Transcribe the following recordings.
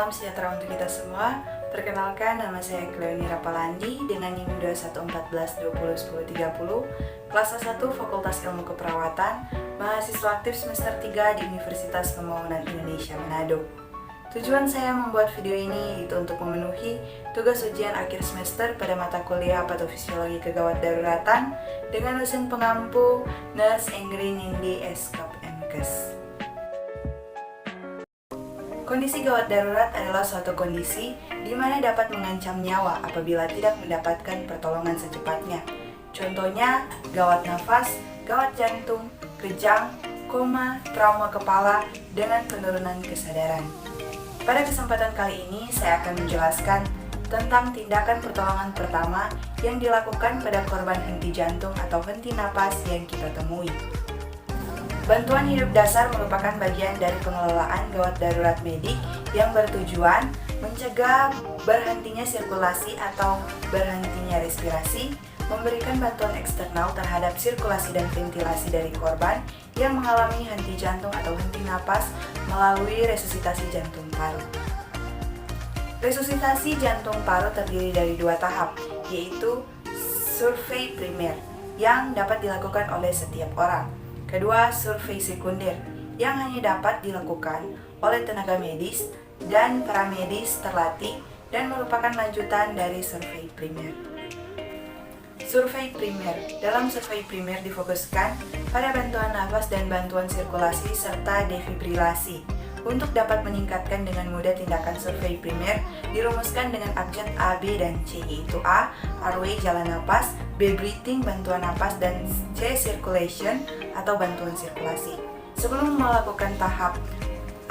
Salam sejahtera untuk kita semua. Perkenalkan, nama saya Cleoni Rapalandi dengan NIM 2114201030, kelas 1 Fakultas Ilmu Keperawatan, mahasiswa aktif semester 3 di Universitas Pembangunan Indonesia Manado. Tujuan saya membuat video ini itu untuk memenuhi tugas ujian akhir semester pada mata kuliah Patofisiologi Kegawat Daruratan dengan dosen pengampu Nurse Engri Nindi Eskap MKes. Kondisi gawat darurat adalah suatu kondisi di mana dapat mengancam nyawa apabila tidak mendapatkan pertolongan secepatnya. Contohnya, gawat nafas, gawat jantung, kejang, koma, trauma kepala, dengan penurunan kesadaran. Pada kesempatan kali ini, saya akan menjelaskan tentang tindakan pertolongan pertama yang dilakukan pada korban henti jantung atau henti napas yang kita temui. Bantuan hidup dasar merupakan bagian dari pengelolaan gawat darurat medik yang bertujuan mencegah berhentinya sirkulasi atau berhentinya respirasi, memberikan bantuan eksternal terhadap sirkulasi dan ventilasi dari korban yang mengalami henti jantung atau henti napas melalui resusitasi jantung paru. Resusitasi jantung paru terdiri dari dua tahap, yaitu survei primer yang dapat dilakukan oleh setiap orang. Kedua, survei sekunder yang hanya dapat dilakukan oleh tenaga medis dan paramedis terlatih dan merupakan lanjutan dari survei primer. Survei primer. Dalam survei primer difokuskan pada bantuan nafas dan bantuan sirkulasi serta defibrilasi. Untuk dapat meningkatkan dengan mudah tindakan survei primer dirumuskan dengan abjad A, B, dan C, yaitu A. Airway jalan napas, B. Breathing bantuan napas, dan C. Circulation atau bantuan sirkulasi. Sebelum melakukan tahap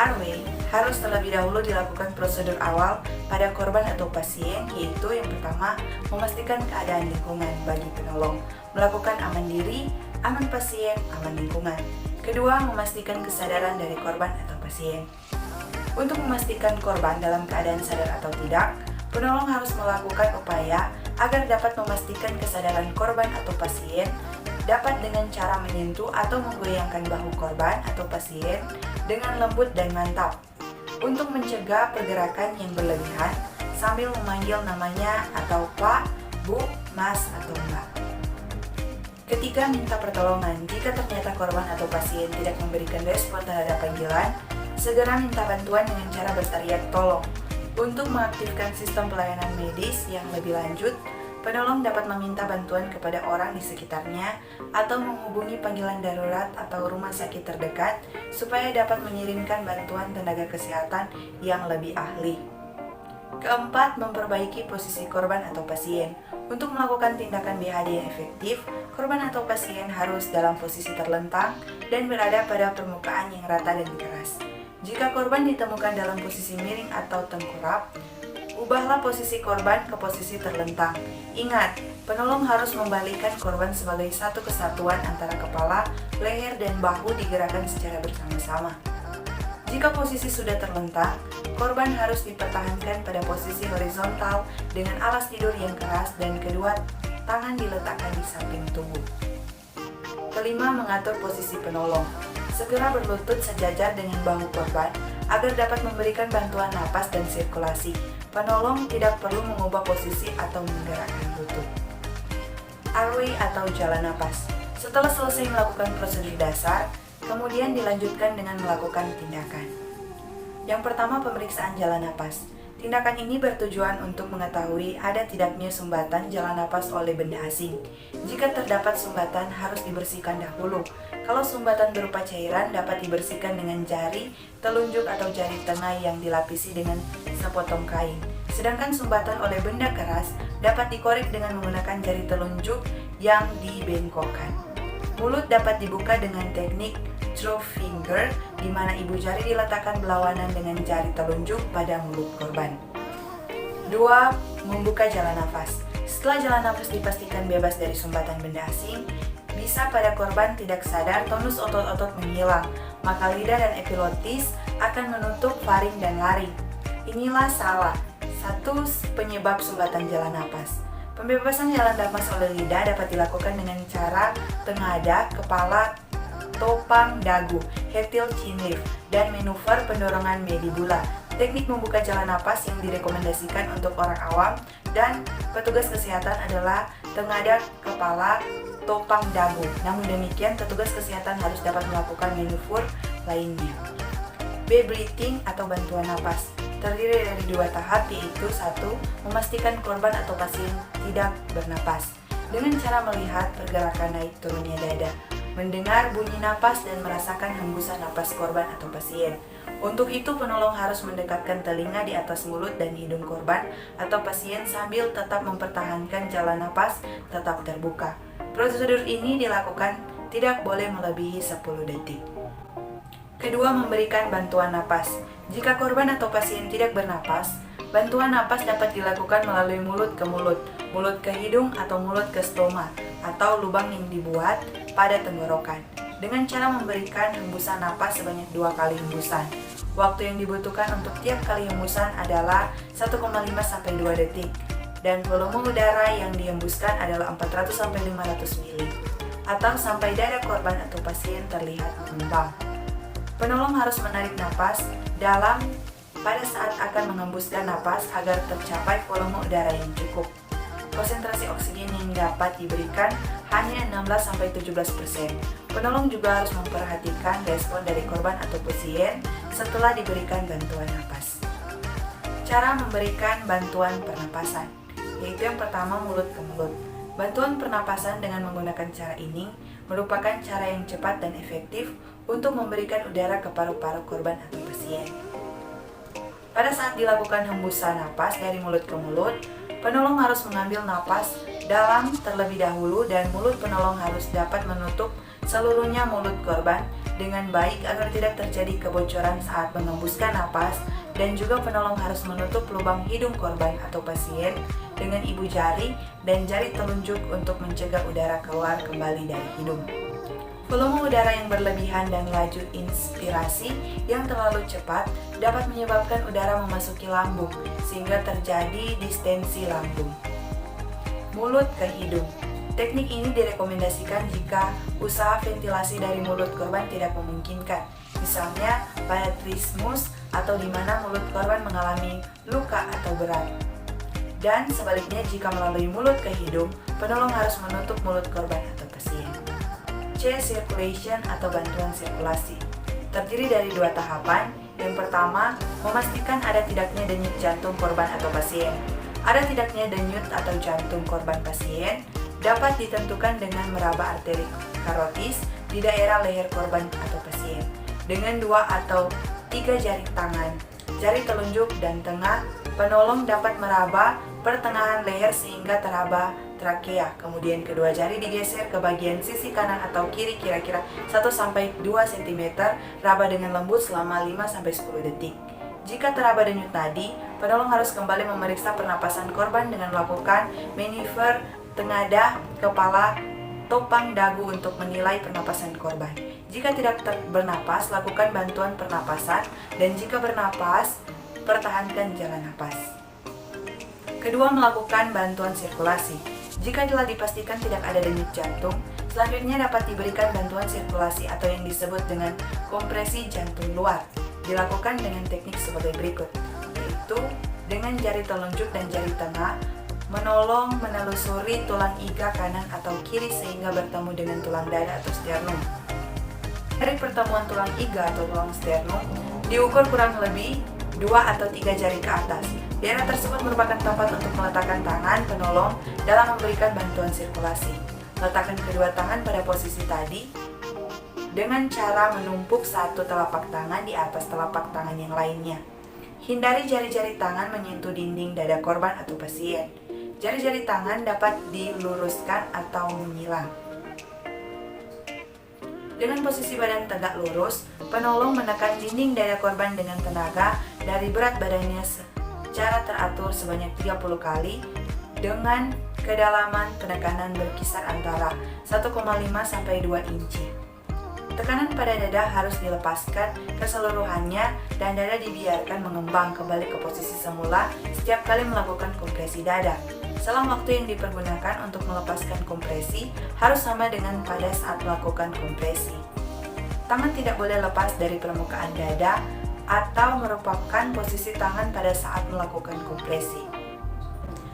airway, harus terlebih dahulu dilakukan prosedur awal pada korban atau pasien, yaitu yang pertama, memastikan keadaan lingkungan bagi penolong, melakukan aman diri, aman pasien, aman lingkungan. Kedua, memastikan kesadaran dari korban atau pasien. Untuk memastikan korban dalam keadaan sadar atau tidak, penolong harus melakukan upaya agar dapat memastikan kesadaran korban atau pasien dapat dengan cara menyentuh atau menggoyangkan bahu korban atau pasien dengan lembut dan mantap untuk mencegah pergerakan yang berlebihan sambil memanggil namanya atau Pak, Bu, Mas, atau Mbak. Ketiga, minta pertolongan. Jika ternyata korban atau pasien tidak memberikan respon terhadap panggilan, segera minta bantuan dengan cara berteriak tolong. Untuk mengaktifkan sistem pelayanan medis yang lebih lanjut, penolong dapat meminta bantuan kepada orang di sekitarnya atau menghubungi panggilan darurat atau rumah sakit terdekat supaya dapat mengirimkan bantuan tenaga kesehatan yang lebih ahli. Keempat, memperbaiki posisi korban atau pasien. Untuk melakukan tindakan BHD yang efektif, korban atau pasien harus dalam posisi terlentang dan berada pada permukaan yang rata dan keras. Jika korban ditemukan dalam posisi miring atau tengkurap, ubahlah posisi korban ke posisi terlentang. Ingat, penolong harus membalikkan korban sebagai satu kesatuan antara kepala, leher, dan bahu digerakkan secara bersama-sama. Jika posisi sudah terlentang, korban harus dipertahankan pada posisi horizontal dengan alas tidur yang keras dan kedua tangan diletakkan di samping tubuh. Kelima, mengatur posisi penolong. Segera berlutut sejajar dengan bahu korban agar dapat memberikan bantuan napas dan sirkulasi. Penolong tidak perlu mengubah posisi atau menggerakkan lutut. Airway atau jalan napas. Setelah selesai melakukan prosedur dasar, kemudian dilanjutkan dengan melakukan tindakan. Yang pertama, pemeriksaan jalan napas. Tindakan ini bertujuan untuk mengetahui ada tidaknya sumbatan jalan napas oleh benda asing. Jika terdapat sumbatan, harus dibersihkan dahulu. Kalau sumbatan berupa cairan, dapat dibersihkan dengan jari, telunjuk, atau jari tengah yang dilapisi dengan sepotong kain. Sedangkan sumbatan oleh benda keras dapat dikorek dengan menggunakan jari telunjuk yang dibengkokkan. Mulut dapat dibuka dengan teknik through finger, di mana ibu jari diletakkan berlawanan dengan jari telunjuk pada mulut korban. 2. Membuka jalan nafas. Setelah jalan nafas dipastikan bebas dari sumbatan benda asing, bisa pada korban tidak sadar tonus otot-otot menghilang, maka lidah dan epilotis akan menutup faring dan laring. Inilah salah satu penyebab sumbatan jalan nafas. Pembebasan jalan nafas oleh lidah dapat dilakukan dengan cara tengada, kepala, topang dagu, hetil chin lift, dan manuver pendorongan medibula. Teknik membuka jalan napas yang direkomendasikan untuk orang awam dan petugas kesehatan adalah tengadah kepala, topang dagu. Namun demikian, petugas kesehatan harus dapat melakukan maneuver lainnya. B-breathing atau bantuan napas terdiri dari 2 tahap, yaitu 1. Memastikan korban atau pasien tidak bernapas dengan cara melihat pergerakan naik turunnya dada, mendengar bunyi napas dan merasakan hembusan napas korban atau pasien. Untuk itu, penolong harus mendekatkan telinga di atas mulut dan hidung korban atau pasien sambil tetap mempertahankan jalan napas tetap terbuka. Prosedur ini dilakukan tidak boleh melebihi 10 detik. Kedua, memberikan bantuan napas. Jika korban atau pasien tidak bernapas, bantuan napas dapat dilakukan melalui mulut ke mulut, mulut ke hidung atau mulut ke stoma atau lubang yang dibuat pada tenggorokan dengan cara memberikan hembusan napas sebanyak 2 kali hembusan. Waktu yang dibutuhkan untuk tiap kali hembusan adalah 1,5 sampai 2 detik dan volume udara yang dihembuskan adalah 400 sampai 500 ml atau sampai dada korban atau pasien terlihat mengembang. Penolong harus menarik napas dalam pada saat akan mengembuskan napas agar tercapai volume udara yang cukup. Konsentrasi oksigen yang dapat diberikan hanya 16-17%. Penolong juga harus memperhatikan respon dari korban atau pasien setelah diberikan bantuan napas. Cara memberikan bantuan pernapasan, yaitu yang pertama mulut ke mulut. Bantuan pernapasan dengan menggunakan cara ini merupakan cara yang cepat dan efektif untuk memberikan udara ke paru-paru korban atau pasien. Pada saat dilakukan hembusan napas dari mulut ke mulut, penolong harus mengambil napas dalam terlebih dahulu dan mulut penolong harus dapat menutup seluruhnya mulut korban dengan baik agar tidak terjadi kebocoran saat mengembuskan napas, dan juga penolong harus menutup lubang hidung korban atau pasien dengan ibu jari dan jari telunjuk untuk mencegah udara keluar kembali dari hidung. Volume udara yang berlebihan dan laju inspirasi yang terlalu cepat dapat menyebabkan udara memasuki lambung sehingga terjadi distensi lambung. Mulut ke hidung. Teknik ini direkomendasikan jika usaha ventilasi dari mulut korban tidak memungkinkan, misalnya pada trismus atau di mana mulut korban mengalami luka atau berat. Dan sebaliknya, jika melalui mulut ke hidung, penolong harus menutup mulut korban atau pasien. C. Circulation atau bantuan sirkulasi terdiri dari 2 tahapan. Yang pertama, memastikan ada tidaknya denyut jantung korban atau pasien. Ada tidaknya denyut atau jantung korban pasien dapat ditentukan dengan meraba arteri karotis di daerah leher korban atau pasien dengan 2 atau 3 jari tangan, jari telunjuk dan tengah. Penolong dapat meraba pertengahan leher sehingga teraba trakea. Kemudian kedua jari digeser ke bagian sisi kanan atau kiri kira-kira 1-2 cm. Raba dengan lembut selama 5-10 detik. Jika teraba denyut nadi, penolong harus kembali memeriksa pernapasan korban dengan melakukan maneuver tengadah kepala, topang dagu untuk menilai pernapasan korban. Jika tidak bernapas, lakukan bantuan pernapasan, dan jika bernapas, pertahankan jalan napas. Kedua, melakukan bantuan sirkulasi. Jika telah dipastikan tidak ada denyut jantung, selanjutnya dapat diberikan bantuan sirkulasi atau yang disebut dengan kompresi jantung luar. Dilakukan dengan teknik sebagai berikut, yaitu dengan jari telunjuk dan jari tengah menolong menelusuri tulang iga kanan atau kiri sehingga bertemu dengan tulang dada atau sternum. Dari pertemuan tulang iga atau tulang sternum diukur kurang lebih 2 atau 3 jari ke atas. Daerah tersebut merupakan tempat untuk meletakkan tangan penolong dalam memberikan bantuan sirkulasi. Letakkan kedua tangan pada posisi tadi dengan cara menumpuk satu telapak tangan di atas telapak tangan yang lainnya. Hindari jari-jari tangan menyentuh dinding dada korban atau pasien. Jari-jari tangan dapat diluruskan atau menyilang. Dengan posisi badan tegak lurus, penolong menekan dinding dada korban dengan tenaga dari berat badannya secara teratur sebanyak 30 kali dengan kedalaman penekanan berkisar antara 1,5 sampai 2 inci. Tekanan pada dada harus dilepaskan keseluruhannya dan dada dibiarkan mengembang kembali ke posisi semula setiap kali melakukan kompresi dada. Selang waktu yang dipergunakan untuk melepaskan kompresi harus sama dengan pada saat melakukan kompresi. Tangan tidak boleh lepas dari permukaan dada atau merupakan posisi tangan pada saat melakukan kompresi.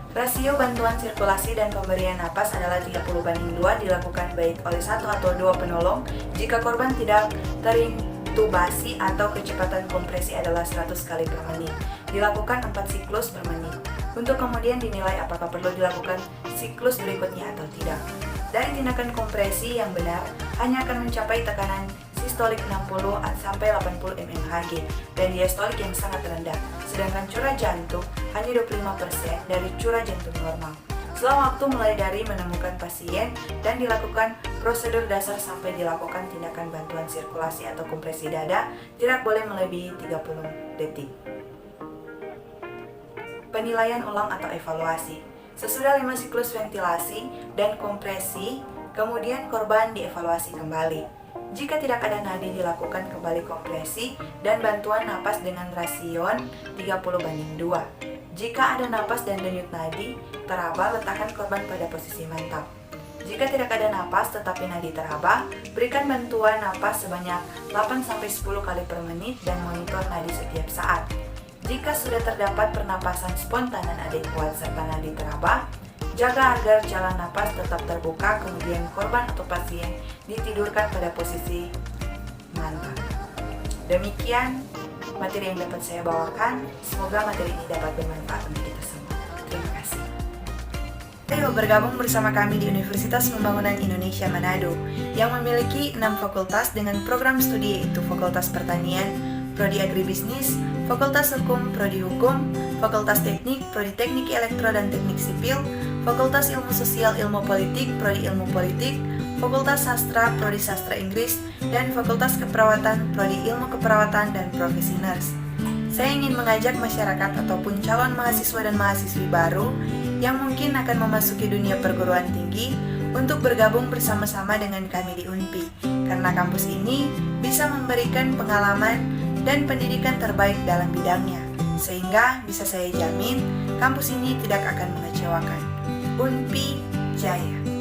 Rasio bantuan sirkulasi dan pemberian napas adalah 30:2 dilakukan baik oleh satu atau dua penolong jika korban tidak terintubasi atau kecepatan kompresi adalah 100 kali per menit. Dilakukan 4 siklus per menit. Untuk kemudian dinilai apakah perlu dilakukan siklus berikutnya atau tidak. Dari tindakan kompresi yang benar hanya akan mencapai tekanan sistolik 60 sampai 80 mmHg dan diastolik yang sangat rendah, sedangkan curah jantung hanya 25% dari curah jantung normal. Selang waktu mulai dari menemukan pasien dan dilakukan prosedur dasar sampai dilakukan tindakan bantuan sirkulasi atau kompresi dada tidak boleh melebihi 30 detik. Penilaian ulang atau evaluasi. Sesudah 5 siklus ventilasi dan kompresi, kemudian korban dievaluasi kembali. Jika tidak ada nadi, dilakukan kembali kompresi dan bantuan napas dengan rasion 30:2. Jika ada napas dan denyut nadi teraba, letakkan korban pada posisi mantap. Jika tidak ada napas tetapi nadi teraba, berikan bantuan napas sebanyak 8-10 kali per menit dan monitor nadi setiap saat. Jika sudah terdapat pernapasan spontan dan adekuat serta nadi teraba, jaga agar jalan napas tetap terbuka, kemudian korban atau pasien ditidurkan pada posisi mantap. Demikian materi yang dapat saya bawakan. Semoga materi ini dapat bermanfaat untuk kita semua. Terima kasih. Ayo bergabung bersama kami di Universitas Pembangunan Indonesia Manado yang memiliki 6 fakultas dengan program studi, yaitu Fakultas Pertanian, Prodi Agribisnis, Fakultas Hukum, Prodi Hukum, Fakultas Teknik, Prodi Teknik Elektro dan Teknik Sipil, Fakultas Ilmu Sosial Ilmu Politik, Prodi Ilmu Politik, Fakultas Sastra, Prodi Sastra Inggris, dan Fakultas Keperawatan, Prodi Ilmu Keperawatan dan Profesi Nurse. Saya ingin mengajak masyarakat ataupun calon mahasiswa dan mahasiswi baru yang mungkin akan memasuki dunia perguruan tinggi untuk bergabung bersama-sama dengan kami di UNPI, karena kampus ini bisa memberikan pengalaman dan pendidikan terbaik dalam bidangnya, sehingga bisa saya jamin kampus ini tidak akan mengecewakan. UNPI Jaya.